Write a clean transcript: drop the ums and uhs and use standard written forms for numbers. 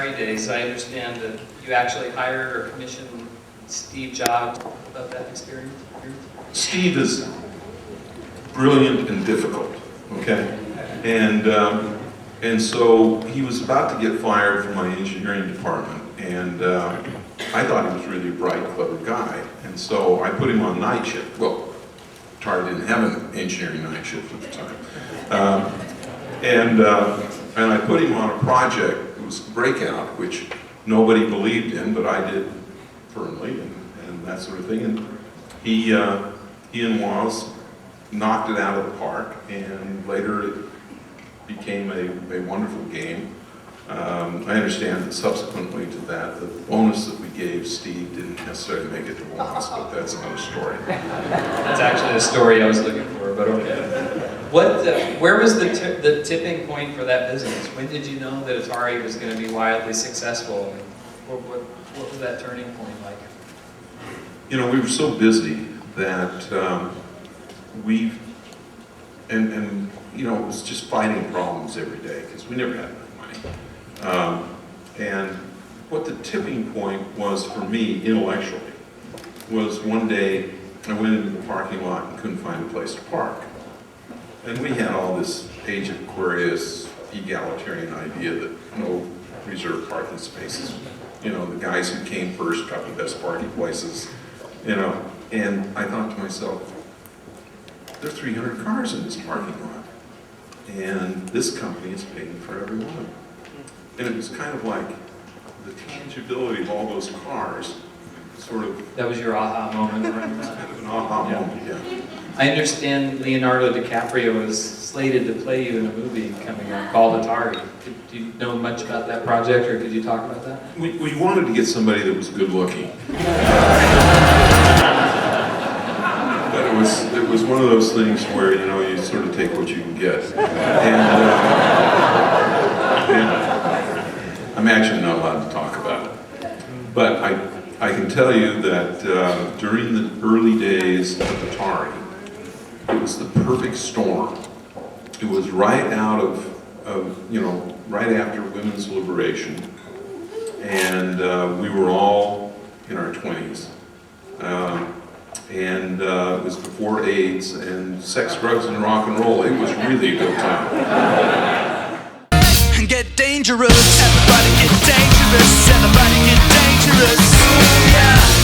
Atari days, I understand that you actually hired or commissioned Steve Jobs. About that experience? Steve is brilliant and difficult, okay? And so he was about to get fired from my engineering department, and I thought he was really a bright, clever guy, and so I put him on night shift. Well, Atari didn't have an engineering night shift at the time. And I put him on a project. It was Breakout, which nobody believed in, but I did firmly, and that sort of thing. And he and Woz knocked it out of the park, and later it became a wonderful game. I understand that subsequently to that, the bonus that we gave Steve didn't necessarily make it to Woz, but that's another story. That's actually the story I was looking for, but okay. Where was the tipping point for that business? When did you know that Atari was going to be wildly successful? What was that turning point like? You know, we were so busy that you know, it was just fighting problems every day because we never had enough money. And what the tipping point was for me intellectually was one day I went into the parking lot and couldn't find a place to park. And we had all this Age of Aquarius egalitarian idea that no reserved parking spaces. You know, the guys who came first got the best parking places, you know. And I thought to myself, there are 300 cars in this parking lot, and this company is paying for every one of them. And it was kind of like the tangibility of all those cars, sort of. That was your aha moment, right? It was kind of an aha moment, yeah. I understand Leonardo DiCaprio is slated to play you in a movie coming up called Atari. Do you know much about that project, or could you talk about that? We wanted to get somebody that was good looking. But it was one of those things where, you know, you sort of take what you can get. And I'm actually not allowed to talk about it. But I can tell you that during the early days of Atari, it was the perfect storm. It was right out of you know, right after women's liberation, and we were all in our 20s. And it was before AIDS and sex, drugs, and rock and roll. It was really a good time. Get dangerous, everybody get dangerous, everybody get dangerous, yeah.